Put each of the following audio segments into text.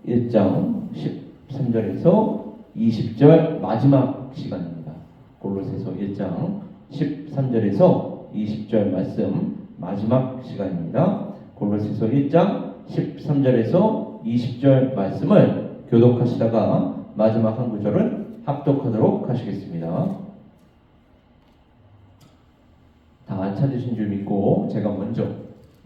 1장 13절에서 20절 마지막 시간입니다. 골로새서 1장 13절에서 20절 말씀 마지막 시간입니다. 골로새서 1장 13절에서 20절 말씀을 교독하시다가 마지막 한 구절은 합독하도록 하시겠습니다. 다 찾으신 줄 믿고 제가 먼저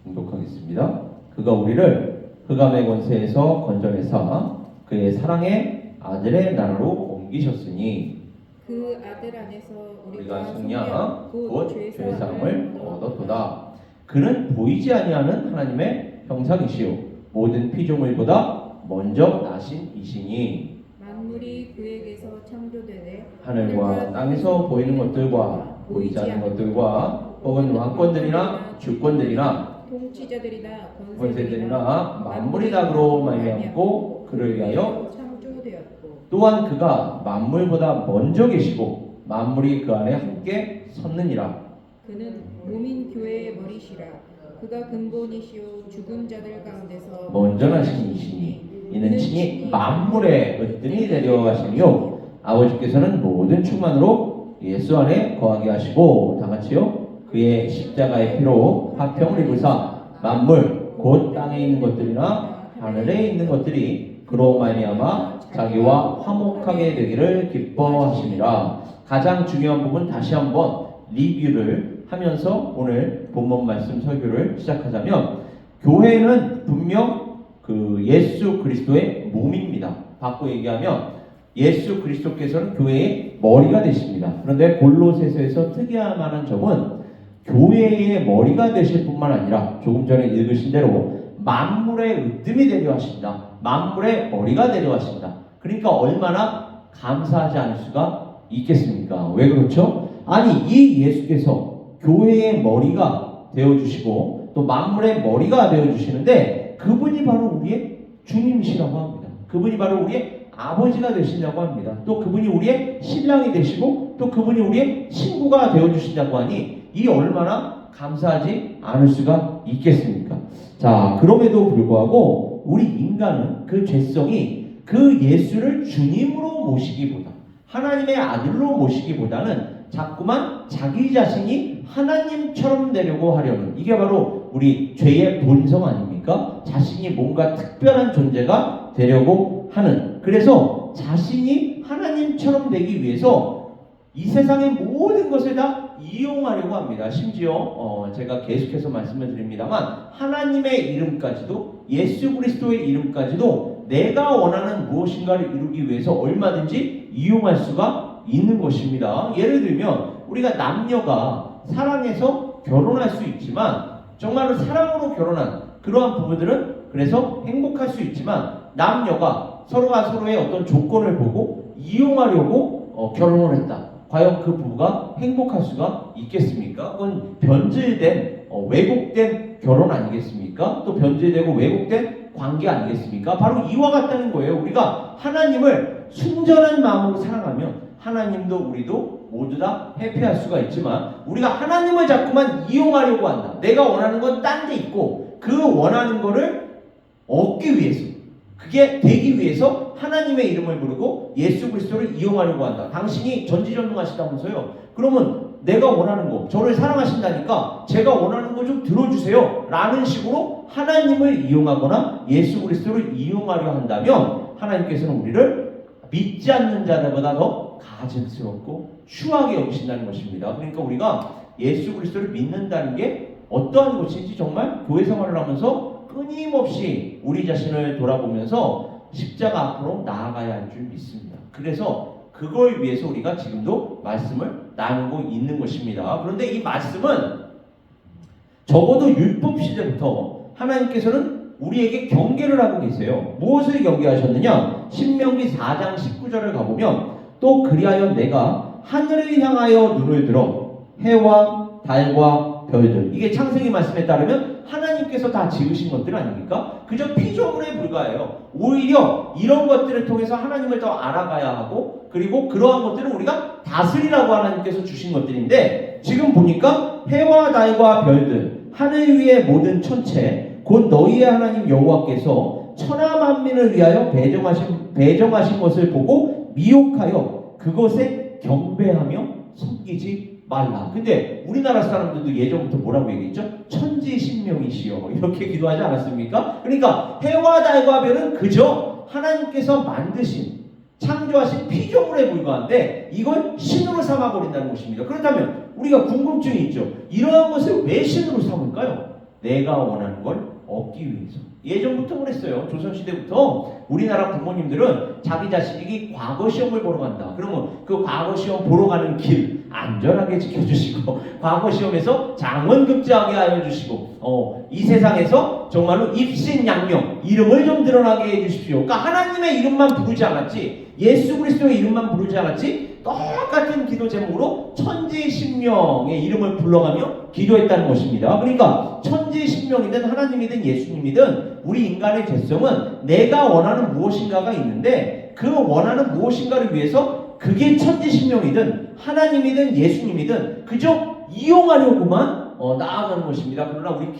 봉독하겠습니다. 그가 우리를 흑암의 권세에서 건져내사 그의 사랑의 아들의 나라로 옮기셨으니 그 아들 안에서 우리가 속량 곧 죄사함을 얻었도다. 그는 보이지 아니하는 하나님의 형상이시요 모든 피조물보다 먼저 나신 이시니 만물이 그에게서 창조되되 하늘과 땅에서 보이는 것들과 보이지 않는 것들과 혹은 왕권들이나 주권들이나 통치자들이나 권세들이나 만물이 다 그로 말미암고 그를 위하여 창조되었고 또한 그가 만물보다 먼저 계시고 만물이 그 안에 함께 섰느니라. 그는 몸인 교회의 머리시라. 그가 근본이시요 죽은 자들 가운데서 먼저 나신 이시니 이는 친히 만물의 으뜸이 되려 하시며 아버지께서는 모든 충만으로 예수 안에 거하게 하시고 다같이요 그의 십자가의 피로 화평을 입으사 만물 곧 땅에 있는 것들이나 하늘에 있는 것들이 그로 말미암아 자기와 화목하게 되기를 기뻐하심이라. 가장 중요한 부분 다시 한번 리뷰를 하면서 오늘 본문 말씀 설교를 시작하자면, 교회는 분명 그 예수 그리스도의 몸입니다. 바꿔 얘기하면 예수 그리스도께서는 교회의 머리가 되십니다. 그런데 골로새서에서 특이할 만한 점은 교회의 머리가 되실 뿐만 아니라 조금 전에 읽으신 대로 만물의 으뜸이 되려 하신다. 만물의 머리가 되려 하신다. 그러니까 얼마나 감사하지 않을 수가 있겠습니까? 왜 그렇죠? 아니, 이 예수께서 교회의 머리가 되어주시고 또 만물의 머리가 되어주시는데 그분이 바로 우리의 주님이시라고 합니다. 그분이 바로 우리의 아버지가 되신다고 합니다. 또 그분이 우리의 신랑이 되시고 또 그분이 우리의 친구가 되어주신다고 하니 이 얼마나 감사하지 않을 수가 있겠습니까? 자, 그럼에도 불구하고 우리 인간은 그 죄성이 그 예수를 주님으로 모시기보다 하나님의 아들로 모시기보다는 자꾸만 자기 자신이 하나님처럼 되려고 하려는, 이게 바로 우리 죄의 본성 아닙니까? 자신이 뭔가 특별한 존재가 되려고 하는, 그래서 자신이 하나님처럼 되기 위해서 이 세상의 모든 것을 다 이용하려고 합니다. 심지어 제가 계속해서 말씀을 드립니다만 하나님의 이름까지도 예수 그리스도의 이름까지도 내가 원하는 무엇인가를 이루기 위해서 얼마든지 이용할 수가 있는 것입니다. 예를 들면 우리가 남녀가 사랑해서 결혼할 수 있지만 정말로 사랑으로 결혼한 그러한 부부들은 그래서 행복할 수 있지만 남녀가 서로가 서로의 어떤 조건을 보고 이용하려고 결혼을 했다. 과연 그 부부가 행복할 수가 있겠습니까? 그건 변질된 왜곡된 결혼 아니겠습니까? 또 변질되고 왜곡된 관계 아니겠습니까? 바로 이와 같다는 거예요. 우리가 하나님을 순전한 마음으로 사랑하면 하나님도 우리도 모두 다 해피할 수가 있지만 우리가 하나님을 자꾸만 이용하려고 한다. 내가 원하는 건 딴 데 있고 그 원하는 거를 얻기 위해서, 그게 되기 위해서 하나님의 이름을 부르고 예수 그리스도를 이용하려고 한다. 당신이 전지전능하시다면서요. 그러면 내가 원하는 거, 저를 사랑하신다니까 제가 원하는 거 좀 들어주세요 라는 식으로 하나님을 이용하거나 예수 그리스도를 이용하려 한다면 하나님께서는 우리를 믿지 않는 자들보다 더 가증스럽고 추하게 여기신다는 것입니다. 그러니까 우리가 예수 그리스도를 믿는다는 게 어떠한 것인지 정말 교회 생활을 하면서 끊임없이 우리 자신을 돌아보면서 십자가 앞으로 나아가야 할 줄 믿습니다. 그래서 그걸 위해서 우리가 지금도 말씀을 나누고 있는 것입니다. 그런데 이 말씀은 적어도 율법 시대부터 하나님께서는 우리에게 경계를 하고 계세요. 무엇을 경계하셨느냐? 신명기 4장 19절을 가보면 또 그리하여 내가 하늘을 향하여 눈을 들어 해와 달과 별들, 이게 창세기 말씀에 따르면 하나님께서 다 지으신 것들 아닙니까? 그저 피조물에 불과해요. 오히려 이런 것들을 통해서 하나님을 더 알아가야 하고 그리고 그러한 것들은 우리가 다스리라고 하나님께서 주신 것들인데 지금 보니까 해와 달과 별들, 하늘 위의 모든 천체 곧 너희의 하나님 여호와께서 천하 만민을 위하여 배정하신 것을 보고 미혹하여 그것에 경배하며 섬기지 말라. 근데 우리나라 사람들도 예전부터 뭐라고 얘기했죠? 천지신명이시여 이렇게 기도하지 않았습니까? 그러니까 해와 달과 별은 그저 하나님께서 만드신 창조하신 피조물에 불과한데 이걸 신으로 삼아버린다는 것입니다. 그렇다면 우리가 궁금증이 있죠. 이러한 것을 왜 신으로 삼을까요? 내가 원하는 걸 얻기 위해서. 예전부터 그랬어요. 조선시대부터 우리나라 부모님들은 자기 자식이 과거 시험을 보러 간다. 그러면 그 과거 시험 보러 가는 길 안전하게 지켜주시고 과거 시험에서 장원급제하게 하여 주시고 이 세상에서 정말로 입신양명 이름을 좀 드러나게 해주십시오. 그러니까 하나님의 이름만 부르지 않았지, 예수 그리스도의 이름만 부르지 않았지, 똑같은 기도 제목으로 천지신명의 이름을 불러가며 기도했다는 것입니다. 그러니까 천지신명이든 하나님이든 예수님이든 우리 인간의 죄성은 내가 원하는 무엇인가가 있는데 그 원하는 무엇인가를 위해서 그게 천지신명이든 하나님이든 예수님이든 그저 이용하려고만 나아가는 것입니다. 그러나 우리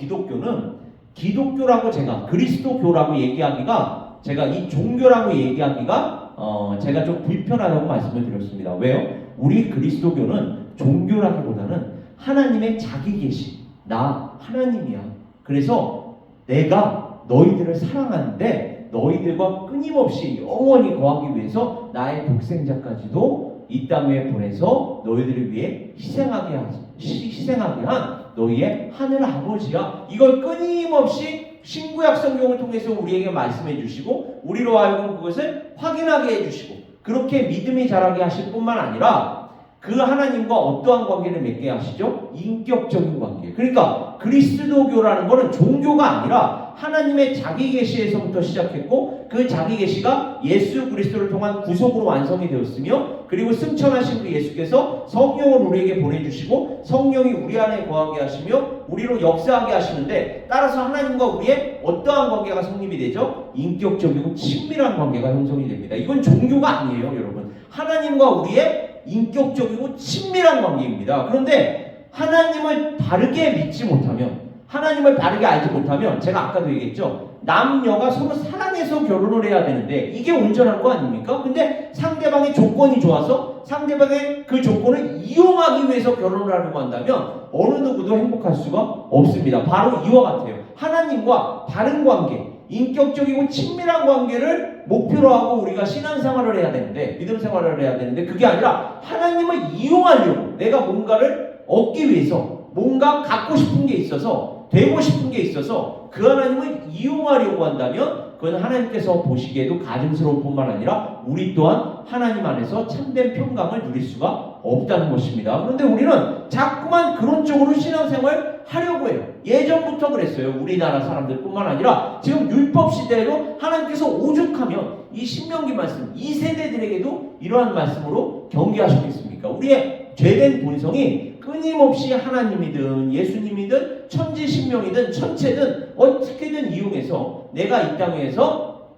기독교라고 제가 그리스도교라고 얘기하기가, 제가 이 종교라고 얘기하기가 제가 좀 불편하다고 말씀을 드렸습니다. 왜요? 우리 그리스도교는 종교라기보다는 하나님의 자기 계시, 나 하나님이야. 그래서 내가 너희들을 사랑하는데 너희들과 끊임없이 영원히 거하기 위해서 나의 독생자까지도 이 땅에 보내서 너희들을 위해 희생하게 한 너희의 하늘 아버지야. 이걸 끊임없이 신구약 성경을 통해서 우리에게 말씀해 주시고 우리로 하여금 그것을 확인하게 해 주시고 그렇게 믿음이 자라게 하실 뿐만 아니라 그 하나님과 어떠한 관계를 맺게 하시죠? 인격적인 관계. 그러니까 그리스도교라는 것은 종교가 아니라 하나님의 자기 계시에서부터 시작했고 그 자기 계시가 예수 그리스도를 통한 구속으로 완성이 되었으며 그리고 승천하신 그 예수께서 성령을 우리에게 보내주시고 성령이 우리 안에 거하게 하시며 우리로 역사하게 하시는데 따라서 하나님과 우리의 어떠한 관계가 성립이 되죠? 인격적이고 친밀한 관계가 형성이 됩니다. 이건 종교가 아니에요, 여러분. 하나님과 우리의 인격적이고 친밀한 관계입니다. 그런데 하나님을 바르게 믿지 못하면, 하나님을 바르게 알지 못하면, 제가 아까도 얘기했죠. 남녀가 서로 사랑해서 결혼을 해야 되는데 이게 온전한 거 아닙니까? 근데 상대방의 조건이 좋아서 상대방의 그 조건을 이용하기 위해서 결혼을 하려고 한다면 어느 누구도 행복할 수가 없습니다. 바로 이와 같아요. 하나님과 바른 관계, 인격적이고 친밀한 관계를 목표로 하고 우리가 신앙생활을 해야 되는데, 믿음 생활을 해야 되는데 그게 아니라 하나님을 이용하려고, 내가 뭔가를 얻기 위해서, 뭔가 갖고 싶은 게 있어서, 되고 싶은 게 있어서 그 하나님을 이용하려고 한다면 그건 하나님께서 보시기에도 가증스러울 뿐만 아니라 우리 또한 하나님 안에서 참된 평강을 누릴 수가 없다는 것입니다. 그런데 우리는 자꾸만 그런 쪽으로 신앙생활을 하려고 해요. 예전부터 그랬어요. 우리나라 사람들뿐만 아니라 지금 율법 시대에도 하나님께서 오죽하면 이 신명기 말씀, 이 세대들에게도 이러한 말씀으로 경계하셨겠습니까? 우리의 죄된 본성이 끊임없이 하나님이든 예수님이든 천지신명이든 천체든 어떻게든 이용해서 내가 이 땅에서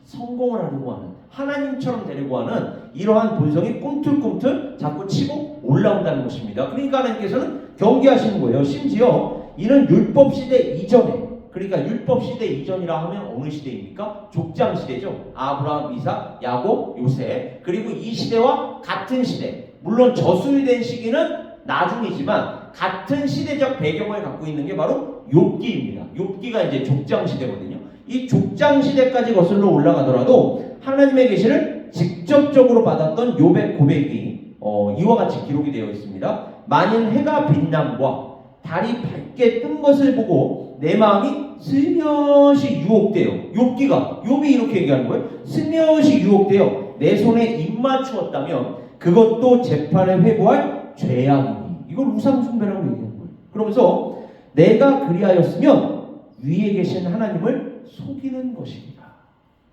성공을 하려고 하는, 하나님처럼 되려고 하는 이러한 본성이 꿈틀꿈틀 자꾸 치고 올라온다는 것입니다. 그러니까 하나님께서는 경계하시는 거예요. 심지어 이는 율법 시대 이전에, 그러니까 율법 시대 이전이라 하면 어느 시대입니까? 족장 시대죠. 아브라함, 이삭, 야곱, 요셉. 그리고 이 시대와 같은 시대, 물론 저술된 시기는 나중이지만 같은 시대적 배경을 갖고 있는 게 바로 욥기입니다. 욥기가 이제 족장 시대거든요. 이 족장 시대까지 거슬러 올라가더라도 하나님의 계시를 직접적으로 받았던 욥의 고백이 이와 같이 기록이 되어 있습니다. 만일 해가 빛남과 달이 밝게 뜬 것을 보고 내 마음이 슬며시 유혹되어, 욥이 이렇게 얘기하는 거예요. 슬며시 유혹되어 내 손에 입맞추었다면 그것도 재판에 회부할 죄악이니. 이걸 우상숭배라고 얘기하는 거예요. 그러면서 내가 그리하였으면 위에 계신 하나님을 속이는 것이니라.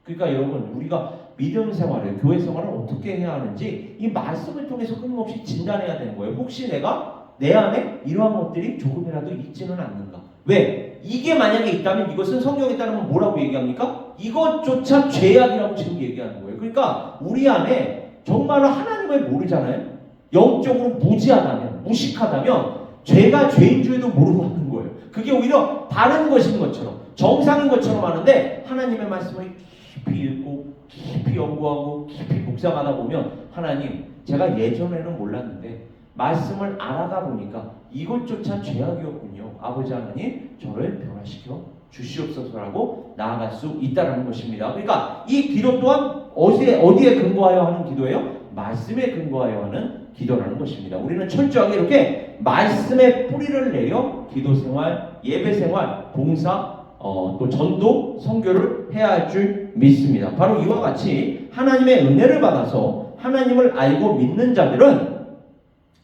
그러니까 여러분, 우리가 믿음 생활을, 교회 생활을 어떻게 해야 하는지 이 말씀을 통해서 끊임없이 진단해야 되는 거예요. 혹시 내가 내 안에 이러한 것들이 조금이라도 있지는 않는가? 왜? 이게 만약에 있다면 이것은 성경에 따르면 뭐라고 얘기합니까? 이것조차 죄악이라고 지금 얘기하는 거예요. 그러니까 우리 안에 정말로 하나님을 모르잖아요. 영적으로 무지하다면, 무식하다면 죄가 죄인 줄도 모르고 하는 거예요. 그게 오히려 바른 것인 것처럼, 정상인 것처럼 하는데 하나님의 말씀을 깊이 읽고 깊이 연구하고 깊이 묵상하다 보면 하나님, 제가 예전에는 몰랐는데 말씀을 알아가 보니까 이것조차 죄악이었군요. 아버지 하나님, 저를 변화시켜 주시옵소서라고 나아갈 수 있다는 것입니다. 그러니까 이 기도 또한 어디에 근거하여 하는 기도예요? 말씀에 근거하여 하는 기도라는 것입니다. 우리는 철저하게 이렇게 말씀에 뿌리를 내려 기도 생활, 예배 생활, 봉사, 또 전도, 선교를 해야 할 줄 믿습니다. 바로 이와 같이 하나님의 은혜를 받아서 하나님을 알고 믿는 자들은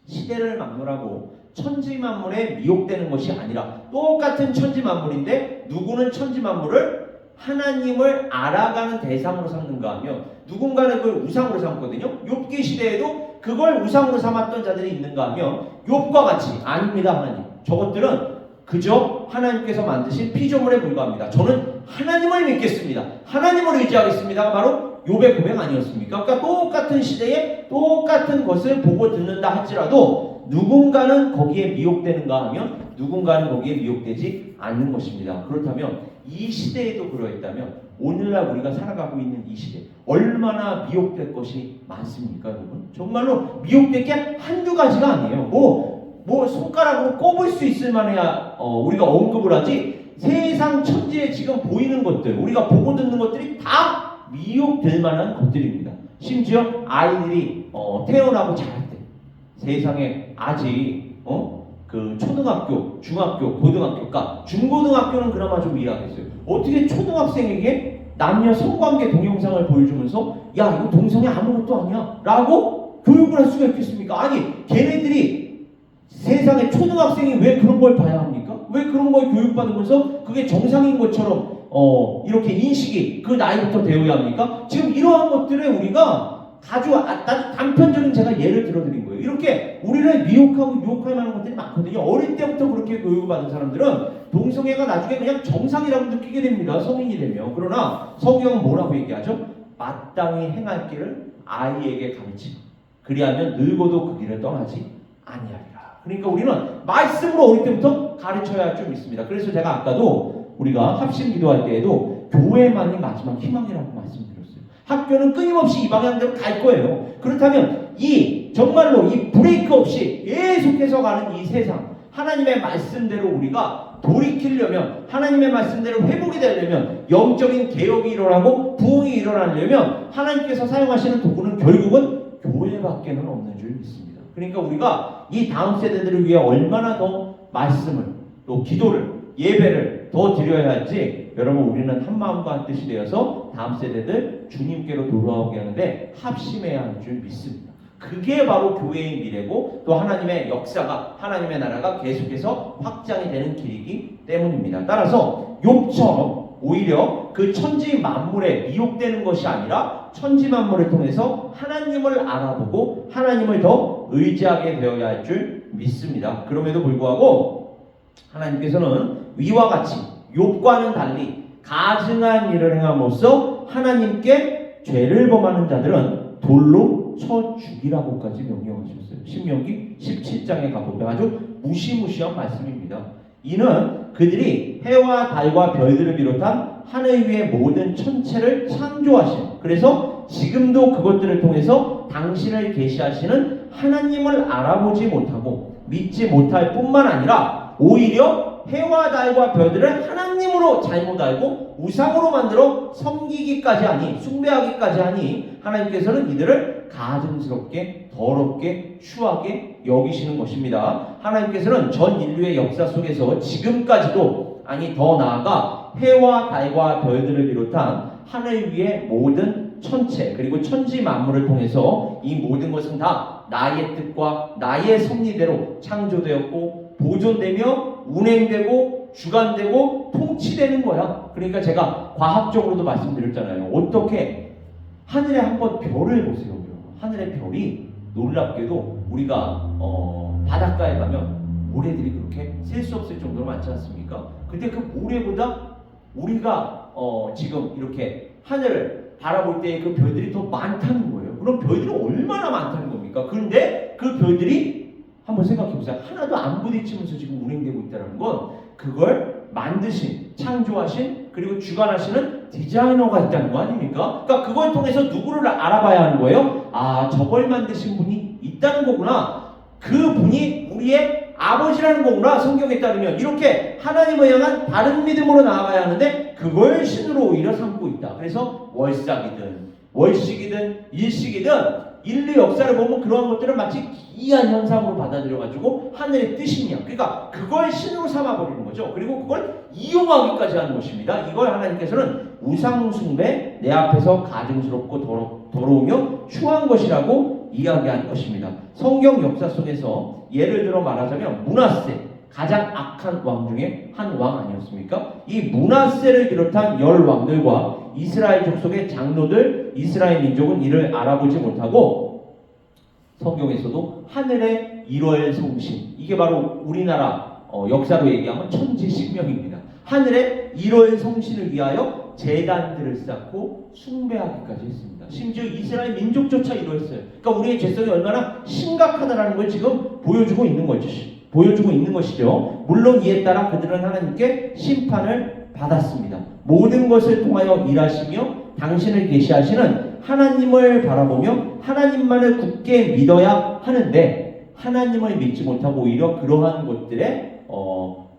시대를 막론하고 천지만물에 미혹되는 것이 아니라 똑같은 천지만물인데 누구는 천지만물을 하나님을 알아가는 대상으로 삼는가 하면 누군가는 그걸 우상으로 삼거든요. 욥기 시대에도 그걸 우상으로 삼았던 자들이 있는가 하면 욥과 같이 아닙니다. 하나님, 저것들은 그저 하나님께서 만드신 피조물에 불과합니다. 저는 하나님을 믿겠습니다. 하나님을 의지하겠습니다. 바로 욥의 고백 아니었습니까? 그러니까 똑같은 시대에 똑같은 것을 보고 듣는다 할지라도 누군가는 거기에 미혹되는가 하면 누군가는 거기에 미혹되지 않는 것입니다. 그렇다면 이 시대에도 그러했다면 오늘날 우리가 살아가고 있는 이 시대 얼마나 미혹될 것이 많습니까, 여러분? 정말로 미혹될 게 한두 가지가 아니에요. 뭐 손가락으로 꼽을 수 있을 만해야 우리가 언급을 하지, 세상 천지에 지금 보이는 것들, 우리가 보고 듣는 것들이 다 미혹될 만한 것들입니다. 심지어 아이들이 태어나고 자랄 때 세상에 아직 그 초등학교, 중학교, 고등학교, 그러니까 중고등학교는 그나마 좀 이해하겠어요. 어떻게 초등학생에게 남녀 성관계 동영상을 보여주면서 야, 이거 동성애 아무것도 아니야 라고 교육을 할 수가 있겠습니까? 아니, 걔네들이 세상에 초등학생이 왜 그런 걸 봐야 합니까? 왜 그런 걸 교육받으면서 그게 정상인 것처럼 이렇게 인식이 그 나이부터 되어야 합니까? 지금 이러한 것들을 우리가 아주 단편적인 제가 예를 들어드린 거예요. 이렇게 우리를 미혹하고 유혹할 만한 것들이 많거든요. 어릴 때부터 그렇게 교육을 받은 사람들은 동성애가 나중에 그냥 정상이라고 느끼게 됩니다. 성인이 되면. 그러나 성경은 뭐라고 얘기하죠? 마땅히 행할 길을 아이에게 가르치고 그리하면 늙어도 그 길을 떠나지 아니하리라. 그러니까 우리는 말씀으로 어릴 때부터 가르쳐야 할 줄 믿습니다. 그래서 제가 아까도 우리가 합심 기도할 때에도 교회만이 마지막 희망이라고 말씀드렸어요. 학교는 끊임없이 이 방향대로 갈 거예요. 그렇다면 정말로 이 브레이크 없이 계속해서 가는 이 세상, 하나님의 말씀대로 우리가 돌이키려면, 하나님의 말씀대로 회복이 되려면, 영적인 개혁이 일어나고 부흥이 일어나려면 하나님께서 사용하시는 도구는 결국은 교회밖에는 없는 줄 믿습니다. 그러니까 우리가 이 다음 세대들을 위해 얼마나 더 말씀을, 또 기도를, 예배를 더 드려야 할지, 여러분, 우리는 한 마음과 한 뜻이 되어서 다음 세대들 주님께로 돌아오게 하는데 합심해야 할 줄 믿습니다. 그게 바로 교회의 미래고 또 하나님의 역사가, 하나님의 나라가 계속해서 확장이 되는 길이기 때문입니다. 따라서 욥처럼 오히려 그 천지 만물에 미혹되는 것이 아니라 천지 만물을 통해서 하나님을 알아보고 하나님을 더 의지하게 되어야 할 줄 믿습니다. 그럼에도 불구하고 하나님께서는 위와 같이 욥과는 달리 가증한 일을 행함으로써 하나님께 죄를 범하는 자들은 돌로 쳐 죽이라고까지 명령하셨어요. 신명기 17장에 가보면 아주 무시무시한 말씀입니다. 이는 그들이 해와 달과 별들을 비롯한 하늘 위의 모든 천체를 창조하신, 그래서 지금도 그것들을 통해서 당신을 계시하시는 하나님을 알아보지 못하고 믿지 못할 뿐만 아니라 오히려 해와 달과 별들을 하나님으로 잘못 알고 우상으로 만들어 섬기기까지 하니, 숭배하기까지 하니 하나님께서는 이들을 가증스럽게, 더럽게, 추하게 여기시는 것입니다. 하나님께서는 전 인류의 역사 속에서 지금까지도, 아니 더 나아가 해와 달과 별들을 비롯한 하늘 위의 모든 천체, 그리고 천지 만물을 통해서 이 모든 것은 다 나의 뜻과 나의 섭리대로 창조되었고 보존되며 운행되고 주관되고 통치되는 거야. 그러니까 제가 과학적으로도 말씀드렸잖아요. 어떻게 하늘에 한번 별을 보세요. 하늘의 별이 놀랍게도 우리가 바닷가에 가면 모래들이 그렇게 셀 수 없을 정도로 많지 않습니까? 근데 그 모래보다 우리가 지금 이렇게 하늘을 바라볼 때 그 별들이 더 많다는 거예요. 그럼 별들이 얼마나 많다는 겁니까? 그런데 그 별들이 한번 생각해 보세요. 하나도 안 부딪히면서 지금 운행되고 있다는 건 그걸 만드신 창조하신 그리고 주관하시는 디자이너가 있다는 거 아닙니까? 그러니까 그걸 통해서 누구를 알아봐야 하는 거예요? 아, 저걸 만드신 분이 있다는 거구나. 그 분이 우리의 아버지라는 거구나. 성경에 따르면 이렇게 하나님을 향한 다른 믿음으로 나아가야 하는데 그걸 신으로 오히려 삼고 있다. 그래서 월삭이든 월식이든 일식이든 인류 역사를 보면 그러한 것들은 마치 기이한 현상으로 받아들여가지고 하늘의 뜻이냐. 그러니까 그걸 신으로 삼아버리는 거죠. 그리고 그걸 이용하기까지 하는 것입니다. 이걸 하나님께서는 우상숭배, 내 앞에서 가증스럽고 더러우며 추한 것이라고 이야기하는 것입니다. 성경 역사 속에서 예를 들어 말하자면 므낫세, 가장 악한 왕 중에 한 왕 아니었습니까? 이 므낫세를 비롯한 10왕들과 이스라엘 족속의 장로들, 이스라엘 민족은 이를 알아보지 못하고 성경에서도 하늘의 1월 성신, 이게 바로 우리나라 역사로 얘기하면 천지신명입니다. 하늘의 1월 성신을 위하여 제단들을 쌓고 숭배하기까지 했습니다. 심지어 이스라엘 민족조차 이러했어요. 그러니까 우리의 죄성이 얼마나 심각하다는 걸 지금 보여주고 있는 것이죠. 물론 이에 따라 그들은 하나님께 심판을 받았습니다. 모든 것을 통하여 일하시며 당신을 계시하시는 하나님을 바라보며 하나님만을 굳게 믿어야 하는데 하나님을 믿지 못하고 오히려 그러한 것들에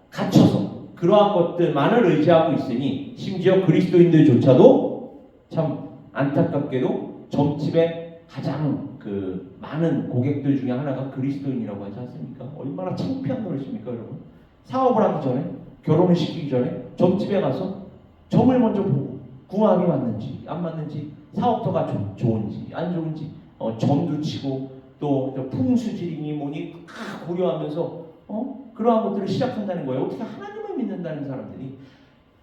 갇혀서 그러한 것들만을 의지하고 있으니 심지어 그리스도인들조차도 참 안타깝게도 점집에 가장 많은 고객들 중에 하나가 그리스도인이라고 하지 않습니까? 얼마나 창피한 노릇입니까, 여러분? 사업을 하기 전에, 결혼을 시키기 전에 점집에 가서 점을 먼저 보고 궁합이 맞는지 안 맞는지, 사업터가 좋은지 안 좋은지, 점도 치고 또 풍수지리니 뭐니 다 고려하면서 그러한 것들을 시작한다는 거예요. 어떻게 하나님을 믿는다는 사람들이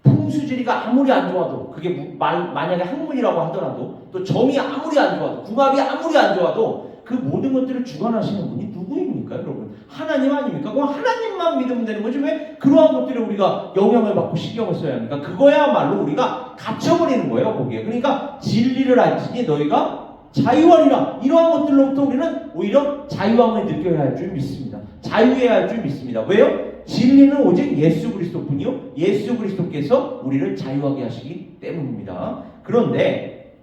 풍수지리가 아무리 안 좋아도, 그게 만약에 학문이라고 하더라도, 또 점이 아무리 안 좋아도, 궁합이 아무리 안 좋아도 그 모든 것들을 주관하시는 분이 누구입니까, 여러분? 하나님 아닙니까? 그럼 하나님만 믿으면 되는 거지 왜 그러한 것들을 우리가 영향을 받고 신경을 써야 합니까? 그거야말로 우리가 갇혀버리는 거예요, 거기에. 그러니까 진리를 알지니 너희가 자유하리라. 이러한 것들로부터 우리는 오히려 자유함을 느껴야 할 줄 믿습니다. 자유해야 할 줄 믿습니다. 왜요? 진리는 오직 예수 그리스도뿐이요, 예수 그리스도께서 우리를 자유하게 하시기 때문입니다. 그런데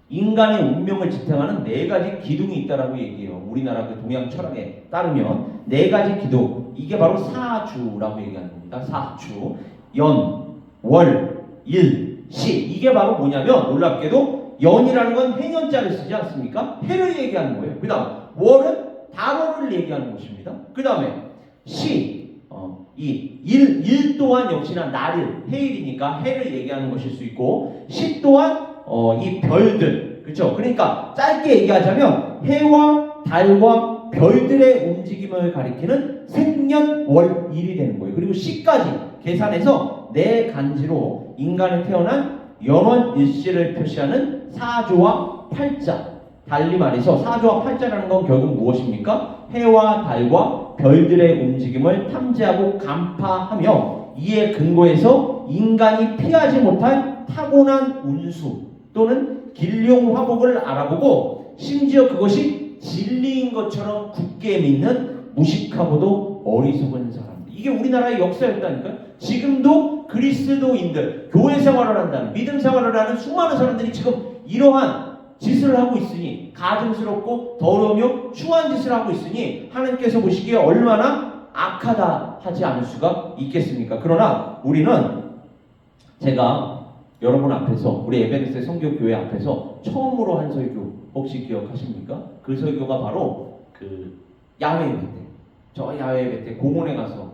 인간의 운명을 지탱하는 4가지 기둥이 있다라고 얘기해요. 우리나라 그 동양 철학에 따르면 4가지 기둥, 이게 바로 사주라고 얘기하는 겁니다. 사주, 연, 월, 일, 시. 이게 바로 뭐냐면 놀랍게도 연이라는 건 해년자를 쓰지 않습니까? 해를 얘기하는 거예요. 그 다음 월은 달월을 얘기하는 것입니다. 그 다음에 시, 일 또한 역시나 날을, 해일이니까 해를 얘기하는 것일 수 있고, 시 또한 이 별들, 그렇죠? 그러니까 짧게 얘기하자면 해와 달과 별들의 움직임을 가리키는 생년월일이 되는 거예요. 그리고 시까지 계산해서 4간지로 인간은 태어난 연월일시를 표시하는 사조와 팔자. 달리 말해서 사조와 팔자라는 건 결국 무엇입니까? 해와 달과 별들의 움직임을 탐지하고 간파하며 이에 근거해서 인간이 피하지 못할 타고난 운수 또는 길룡화복을 알아보고 심지어 그것이 진리인 것처럼 굳게 믿는 무식하고도 어리석은 사람들. 이게 우리나라의 역사였다니까요. 지금도 그리스도인들, 교회 생활을 한다는, 믿음 생활을 하는 수많은 사람들이 지금 이러한 짓을 하고 있으니, 가증스럽고 더러우며 추한 짓을 하고 있으니 하나님께서 보시기에 얼마나 악하다 하지 않을 수가 있겠습니까? 그러나 우리는, 제가 여러분 앞에서, 우리 에베네스 성교교회 앞에서 처음으로 한 설교 혹시 기억하십니까? 그 설교가 바로 그 야외 예배 때, 저 야외 예배 때 공원에 가서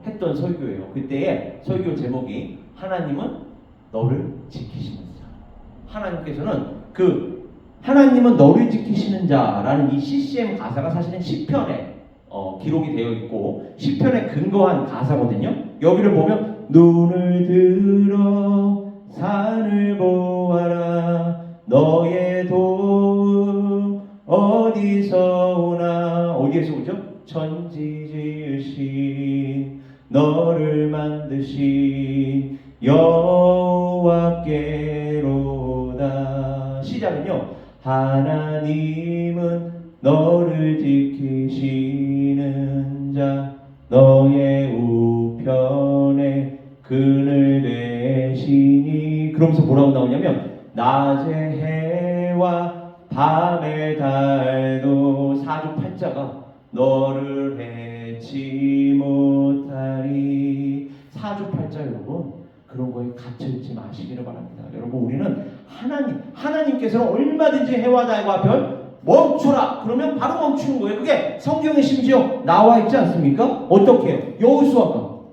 했던 설교예요. 그때의 설교 제목이 하나님은 너를 지키시는 자. 하나님께서는 하나님은 너를 지키시는 자라는 이 CCM 가사가 사실은 시편에 기록이 되어 있고 시편에 근거한 가사거든요. 여기를 보면 눈을 들어 산을 보아라 너의 도움 어디서 오나. 어디에서 오죠? 천지 지으신 너를 만드신 여호와께로다. 시작은요, 하나님은 너를 지키시는 자 너의 우편에 그늘 그러면서 뭐라고 나오냐면 낮의 해와 밤의 달도 사주팔자가 너를 해치 못하리. 사주팔자 여러분 그런 거에 갇혀있지 마시기를 바랍니다. 여러분 우리는 하나님께서는 얼마든지 해와 달과 별 멈추라 그러면 바로 멈추는 거예요. 그게 성경에 심지어 나와 있지 않습니까? 어떻게 해요?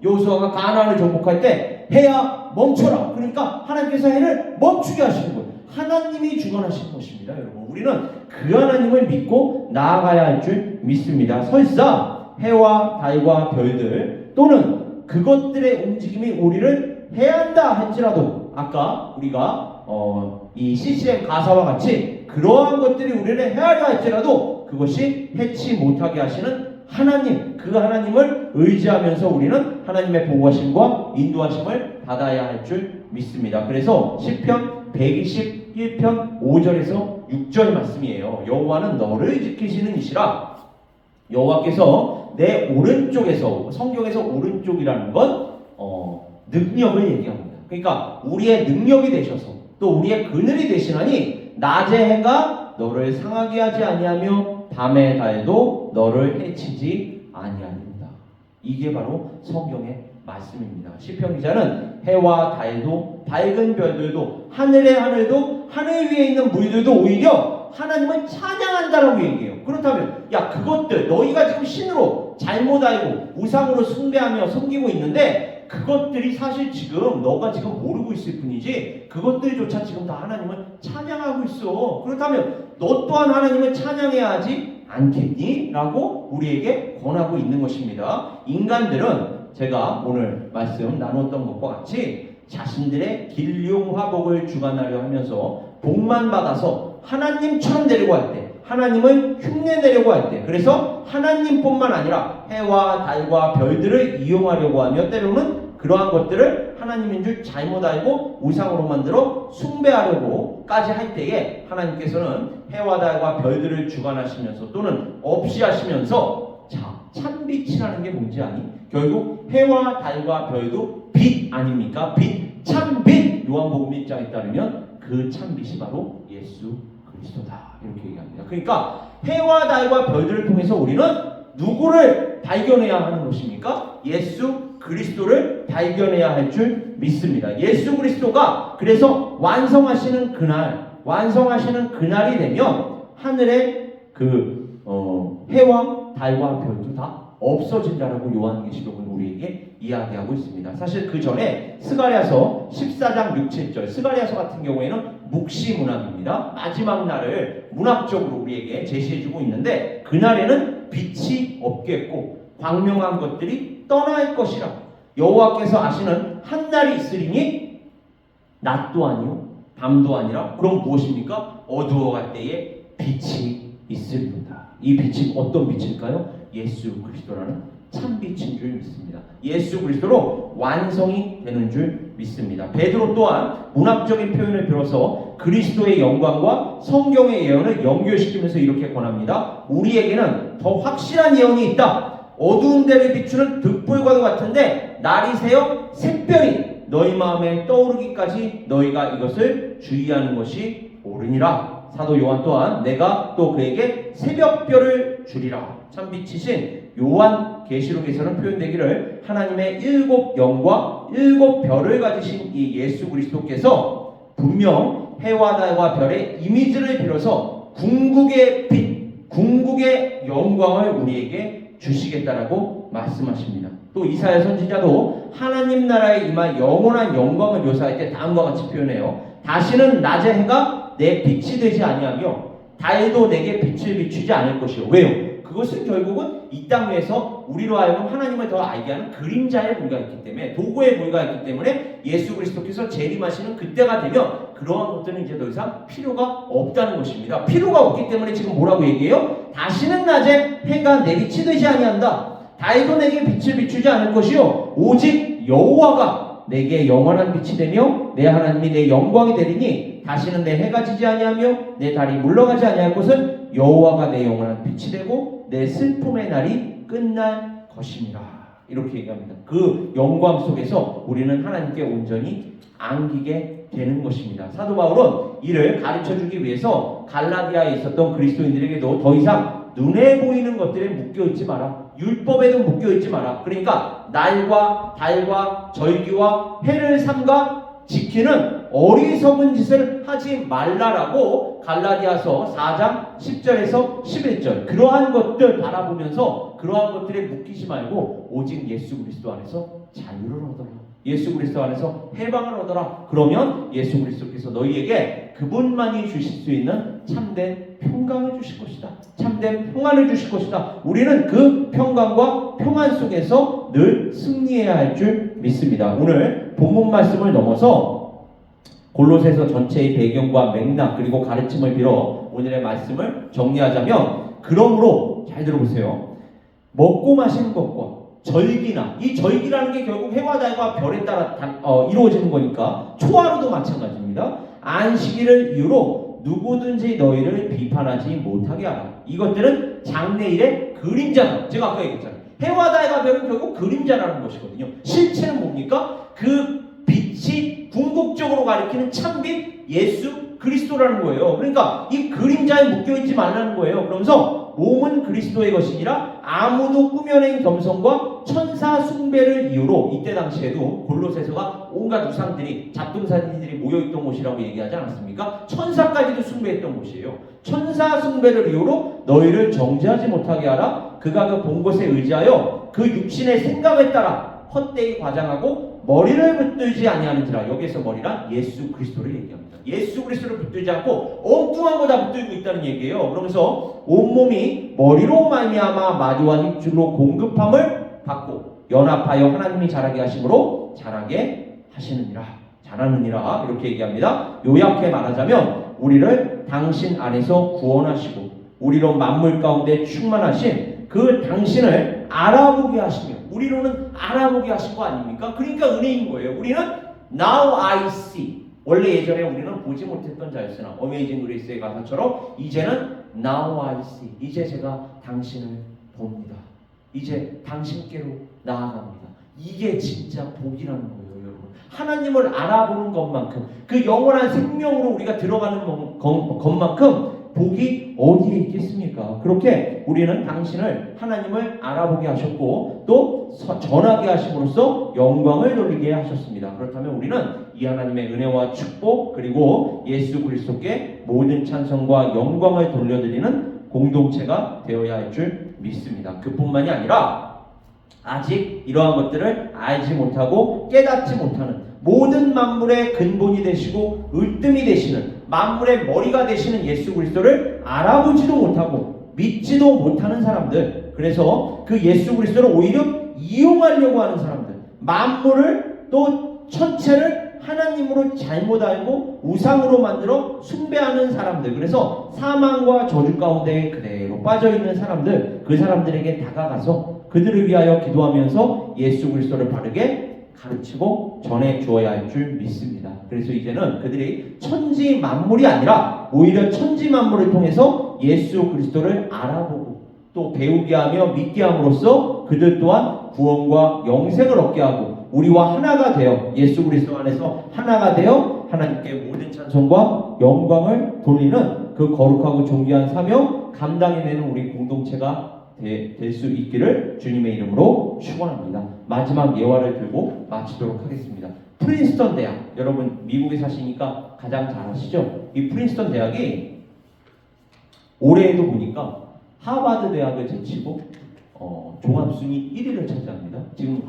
여호수아가 가나안을 정복할 때 해야 멈춰라. 그러니까 하나님께서 해를 멈추게 하시는 거예요. 하나님이 주관하시는 것입니다. 여러분 우리는 그 하나님을 믿고 나아가야 할 줄 믿습니다. 설사 해와 달과 별들 또는 그것들의 움직임이 우리를 해한다 할지라도 아까 우리가 이 CCM 가사와 같이 그러한 것들이 우리를 해하려 할지라도 그것이 해치 못하게 하시는 하나님, 그 하나님을 의지하면서 우리는 하나님의 보호하심과 인도하심을 받아야 할 줄 믿습니다. 그래서 시편 121편 5절에서 6절 말씀이에요. 여호와는 너를 지키시는 이시라. 여호와께서 내 오른쪽에서, 성경에서 오른쪽이라는 건 능력을 얘기합니다. 그러니까 우리의 능력이 되셔서 또 우리의 그늘이 되시나니 낮의 해가 너를 상하게 하지 아니하며 밤의 달도 너를 해치지 아니하리로다. 이게 바로 성경의 말씀입니다. 시편 기자는 해와 달도 밝은 별들도 하늘의 하늘도 하늘 위에 있는 물들도 오히려 하나님을 찬양한다라고 얘기해요. 그렇다면 야 그것들 너희가 지금 신으로 잘못 알고 우상으로 숭배하며 섬기고 있는데 그것들이 사실 지금 너가 지금 모르고 있을 뿐이지 그것들조차 지금 다 하나님을 찬양하고 있어. 그렇다면 너 또한 하나님을 찬양해야 하지 않겠니? 라고 우리에게 권하고 있는 것입니다. 인간들은 제가 오늘 말씀 나눴던 것과 같이 자신들의 길흉화복을 주관하려 하면서 복만 받아서 하나님처럼 되려고 할 때, 하나님을 흉내내려고 할 때, 그래서 하나님뿐만 아니라 해와 달과 별들을 이용하려고 하며 때로는 그러한 것들을 하나님인 줄 잘못 알고 우상으로 만들어 숭배하려고까지 할 때에 하나님께서는 해와 달과 별들을 주관하시면서 또는 없이 하시면서 자, 참빛이라는 게 뭔지 아니? 결국 해와 달과 별도 빛 아닙니까? 빛, 참빛! 요한복음 1장에 따르면 그 참빛이 바로 예수 그리스도다. 이렇게 얘기합니다. 그러니까 해와 달과 별들을 통해서 우리는 누구를 발견해야 하는 것입니까? 예수 그리스도를 발견해야 할 줄 믿습니다. 예수 그리스도가 그래서 완성하시는 그날이 되면 하늘의 그 해와 달과 별도 다 없어진다라고 요한계시록은 우리에게 이야기하고 있습니다. 사실 그 전에 스가랴서 14장 6, 7절 스가랴서 같은 경우에는 묵시문학입니다. 마지막 날을 문학적으로 우리에게 제시해주고 있는데 그날에는 빛이 없겠고 광명한 것들이 떠날 것이라 여호와께서 아시는 한 날이 있으리니 낮도 아니요 밤도 아니라 그럼 무엇입니까? 어두워갈 때에 빛이 있으리로다. 이 빛이 어떤 빛일까요? 예수 그리스도라는 참빛인 줄 믿습니다. 예수 그리스도로 완성이 되는 줄 믿습니다. 베드로 또한 문학적인 표현을 빌어서 그리스도의 영광과 성경의 예언을 연결시키면서 이렇게 권합니다. 우리에게는 더 확실한 예언이 있다. 어두운 데를 비추는 등불과도 같은데 날이 새어 샛별이 너희 마음에 떠오르기까지 너희가 이것을 주의하는 것이 옳으니라. 사도 요한 또한 내가 또 그에게 새벽별을 주리라. 참빛이신 요한 계시록에서는 표현되기를 하나님의 7 영과 7 별을 가지신 이 예수 그리스도께서 분명 해와 달과 별의 이미지를 빌어서 궁극의 빛, 궁극의 영광을 우리에게 주시겠다라고 말씀하십니다. 또 이사야 선지자도 하나님 나라에 임할 영원한 영광을 묘사할 때 다음과 같이 표현해요. 다시는 낮의 해가 내 빛이 되지 아니하며 달도 내게 빛을 비추지 않을 것이요. 왜요? 그것은 결국은 이 땅 위에서 우리로 하여금 하나님을 더 알게 하는 그림자의 부위가 있기 때문에 도구의 부위가 있기 때문에 예수 그리스도께서 재림하시는 그때가 되면 그러한 것들은 이제 더 이상 필요가 없다는 것입니다. 필요가 없기 때문에 지금 뭐라고 얘기해요? 다시는 낮에 해가 내 빛이 되지 아니한다. 달도 내게 빛을 비추지 않을 것이요 오직 여호와가 내게 영원한 빛이 되며 내 하나님이 내 영광이 되리니 다시는 내 해가 지지 아니하며 내 달이 물러가지 아니할 것은 여호와가 내 영원한 빛이 되고 내 슬픔의 날이 끝날 것입니다. 이렇게 얘기합니다. 그 영광 속에서 우리는 하나님께 온전히 안기게 되는 것입니다. 사도 바울은 이를 가르쳐주기 위해서 갈라디아에 있었던 그리스도인들에게도 더 이상 눈에 보이는 것들에 묶여있지 마라. 율법에도 묶여있지 마라. 그러니까 날과 달과 절기와 해를 삼가 지키는 어리석은 짓을 하지 말라라고 갈라디아서 4장 10절에서 11절 그러한 것들 바라보면서 그러한 것들에 묶이지 말고 오직 예수 그리스도 안에서 자유를 얻어라. 예수 그리스도 안에서 해방을 얻어라. 그러면 예수 그리스도께서 너희에게 그분만이 주실 수 있는 참된 평강을 주실 것이다. 참된 평안을 주실 것이다. 우리는 그 평강과 평안 속에서 늘 승리해야 할 줄 믿습니다. 오늘 본문 말씀을 넘어서 골로새서 전체의 배경과 맥락 그리고 가르침을 빌어 오늘의 말씀을 정리하자면, 그러므로 잘 들어보세요. 먹고 마시는 것과 절기나, 이 절기라는 게 결국 해와 달과 별에 따라 이루어지는 거니까 초하루도 마찬가지입니다. 안식일을 이유로 누구든지 너희를 비판하지 못하게 하라. 이것들은 장래일의 그림자다. 제가 아까 얘기했잖아요. 해와 달과 별은 결국 그림자라는 것이거든요. 실체는 뭡니까? 그 빛이 궁극적으로 가리키는 참빛 예수 그리스도라는 거예요. 그러니까 이 그림자에 묶여있지 말라는 거예요. 그러면서 몸은 그리스도의 것이니라 아무도 꾸며낸 겸손과 천사 숭배를 이유로, 이때 당시에도 골로새서가 온갖 우상들이, 잡동사니들이 모여있던 곳이라고 얘기하지 않았습니까? 천사까지도 숭배했던 곳이에요. 천사 숭배를 이유로 너희를 정죄하지 못하게 하라. 그가 그 본 것에 의지하여 그 육신의 생각에 따라 헛되이 과장하고 머리를 붙들지 아니하는지라. 여기에서 머리란 예수 그리스도를 얘기합니다. 예수 그리스도를 붙들지 않고 엉뚱한 거 다 붙들고 있다는 얘기예요. 그러면서 온몸이 머리로 말미암아 마디와 힘줄로 공급함을 받고 연합하여 하나님이 자라게 하심으로 자라게 하시느니라. 자라느니라. 이렇게 얘기합니다. 요약해 말하자면 우리를 당신 안에서 구원하시고 우리로 만물 가운데 충만하신 그 당신을 알아보게 하시며, 우리로는 알아보게 하신 거 아닙니까? 그러니까 은혜인 거예요. 우리는 Now I see. 원래 예전에 우리는 보지 못했던 자였으나 어메이징 그레이스의 가사처럼 이제는 Now I see. 이제 제가 당신을 봅니다. 이제 당신께로 나아갑니다. 이게 진짜 복이라는 거예요, 여러분. 하나님을 알아보는 것만큼, 그 영원한 생명으로 우리가 들어가는 것만큼 복이 어디에 있겠습니까? 그렇게 우리는 당신을, 하나님을 알아보게 하셨고 또 전하게 하심으로써 영광을 돌리게 하셨습니다. 그렇다면 우리는 이 하나님의 은혜와 축복 그리고 예수 그리스도께 모든 찬송과 영광을 돌려드리는 공동체가 되어야 할 줄 믿습니다. 그뿐만이 아니라 아직 이러한 것들을 알지 못하고 깨닫지 못하는, 모든 만물의 근본이 되시고 으뜸이 되시는, 만물의 머리가 되시는 예수 그리스도를 알아보지도 못하고 믿지도 못하는 사람들, 그래서 그 예수 그리스도를 오히려 이용하려고 하는 사람들, 만물을 또 천체를 하나님으로 잘못 알고 우상으로 만들어 숭배하는 사람들, 그래서 사망과 저주 가운데 그대로 빠져있는 사람들, 그 사람들에게 다가가서 그들을 위하여 기도하면서 예수 그리스도를 바르게 가르치고 전해 주어야 할 줄 믿습니다. 그래서 이제는 그들이 천지 만물이 아니라 오히려 천지 만물을 통해서 예수 그리스도를 알아보고 또 배우게 하며 믿게 함으로써 그들 또한 구원과 영생을 얻게 하고 우리와 하나가 되어 예수 그리스도 안에서 하나가 되어 하나님께 모든 찬송과 영광을 돌리는 그 거룩하고 존귀한 사명 감당해내는 우리 공동체가 될 수 있기를 주님의 이름으로 축원합니다. 마지막 예화를 들고 마치도록 하겠습니다. 프린스턴 대학, 여러분 미국에 사시니까 가장 잘 아시죠? 이 프린스턴 대학이 올해에도 보니까 하버드 대학을 제치고 종합순위 1위를 차지합니다. 지금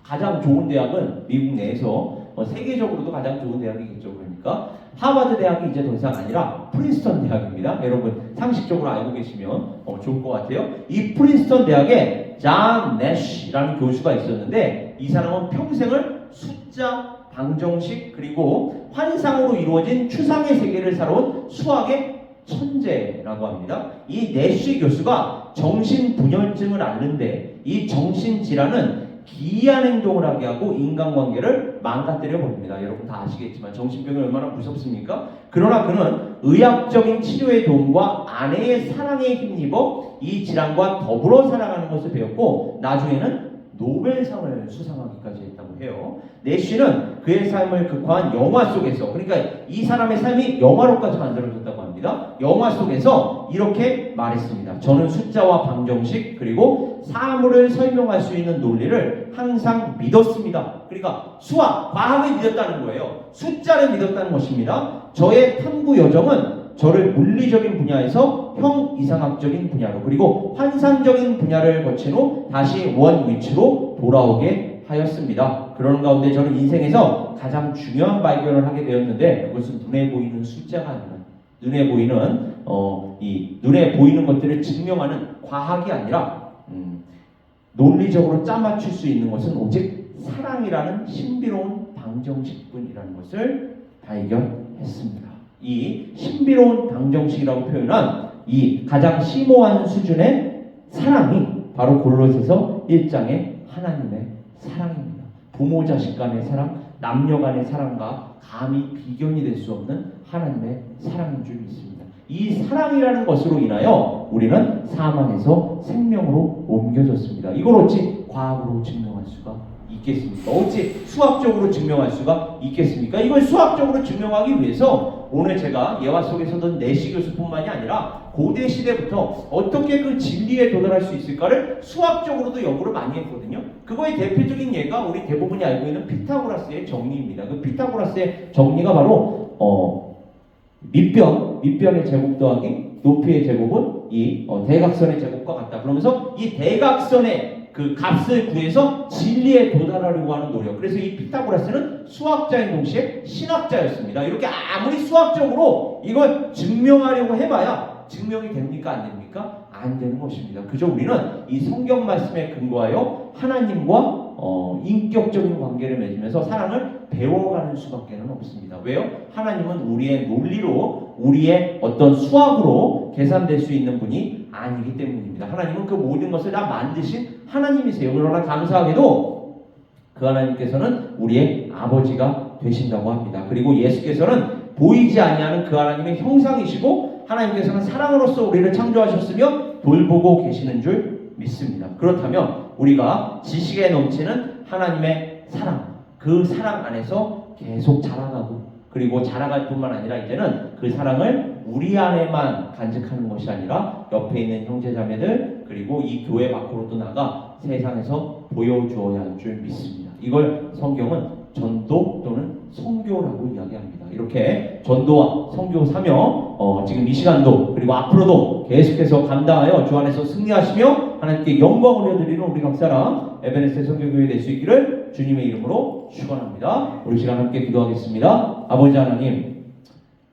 가장 좋은 대학은 미국 내에서 세계적으로도 가장 좋은 대학이겠죠. 그러니까 하버드 대학이 이제 더 이상 아니라 프린스턴 대학입니다. 여러분 상식적으로 알고 계시면 좋을 것 같아요. 이 프린스턴 대학에 존 내쉬라는 교수가 있었는데, 이 사람은 평생을 숫자, 방정식 그리고 환상으로 이루어진 추상의 세계를 살아온 수학의 천재라고 합니다. 이 내쉬 교수가 정신분열증을 앓는데 이 정신질환은 기이한 행동을 하게 하고 인간관계를 망가뜨려 버립니다. 여러분 다 아시겠지만 정신병이 얼마나 무섭습니까? 그러나 그는 의학적인 치료의 도움과 아내의 사랑에 힘입어 이 질환과 더불어 살아가는 것을 배웠고 나중에는 노벨상을 수상하기까지 했다고 해요. 내쉬는 그의 삶을 극화한 영화 속에서, 그러니까 이 사람의 삶이 영화로까지 만들어졌다고 합니다. 영화 속에서 이렇게 말했습니다. 저는 숫자와 방정식 그리고 사물을 설명할 수 있는 논리를 항상 믿었습니다. 그러니까 수학, 과학을 믿었다는 거예요. 숫자를 믿었다는 것입니다. 저의 탐구 여정은 저를 물리적인 분야에서 형이상학적인 분야로 그리고 환상적인 분야를 거친 후 다시 원 위치로 돌아오게 하였습니다. 그러는 가운데 저는 인생에서 가장 중요한 발견을 하게 되었는데 그것은 눈에 보이는 숫자가 아니라 눈에 보이는 이 눈에 보이는 것들을 증명하는 과학이 아니라 논리적으로 짜맞출 수 있는 것은 오직 사랑이라는 신비로운 방정식뿐이라는 것을 발견했습니다. 이 신비로운 방정식이라고 표현한 이 가장 심오한 수준의 사랑이 바로 골로새서 1장의 하나님의 사랑입니다. 부모 자식 간의 사랑, 남녀 간의 사랑과 감히 비견이 될 수 없는 하나님의 사랑인 줄 믿습니다. 이 사랑이라는 것으로 인하여 우리는 사망에서 생명으로 옮겨졌습니다. 이걸 어찌 과학으로 증명할 수가 있겠습니까? 어찌 수학적으로 증명할 수가 있겠습니까? 이걸 수학적으로 증명하기 위해서 오늘 제가 예화 속에서도 내시 교수뿐만이 아니라 고대 시대부터 어떻게 그 진리에 도달할 수 있을까를 수학적으로도 연구를 많이 했거든요. 그거의 대표적인 예가 우리 대부분이 알고 있는 피타고라스의 정리입니다. 그 피타고라스의 정리가 바로 밑변의 제곱 더하기 높이의 제곱은 이 대각선의 제곱과 같다. 그러면서 이 대각선의 그 값을 구해서 진리에 도달하려고 하는 노력. 그래서 이 피타고라스는 수학자인 동시에 신학자였습니다. 이렇게 아무리 수학적으로 이걸 증명하려고 해봐야 증명이 됩니까? 안 됩니까? 안 되는 것입니다. 그저 우리는 이 성경 말씀에 근거하여 하나님과 인격적인 관계를 맺으면서 사랑을 배워가는 수밖에는 없습니다. 왜요? 하나님은 우리의 논리로, 우리의 어떤 수학으로 계산될 수 있는 분이 아니기 때문입니다. 하나님은 그 모든 것을 다 만드신 하나님이세요. 그러나 감사하게도 그 하나님께서는 우리의 아버지가 되신다고 합니다. 그리고 예수께서는 보이지 아니하는 그 하나님의 형상이시고 하나님께서는 사랑으로서 우리를 창조하셨으며 돌보고 계시는 줄 믿습니다. 그렇다면 우리가 지식에 넘치는 하나님의 사랑, 그 사랑 안에서 계속 자라가고 그리고 자라갈 뿐만 아니라 이제는 그 사랑을 우리 안에만 간직하는 것이 아니라 옆에 있는 형제자매들 그리고 이 교회 밖으로도 나가 세상에서 보여주어야 할 줄 믿습니다. 이걸 성경은 전도 또는 선교라고 이야기합니다. 이렇게 전도와 선교 사명 지금 이 시간도 그리고 앞으로도 계속해서 감당하여 주 안에서 승리하시며 하나님께 영광을 올려드리는 우리 각 사람 에베네스트 선교교회 될 수 있기를 주님의 이름으로 축원합니다. 우리 시간 함께 기도하겠습니다. 아버지 하나님,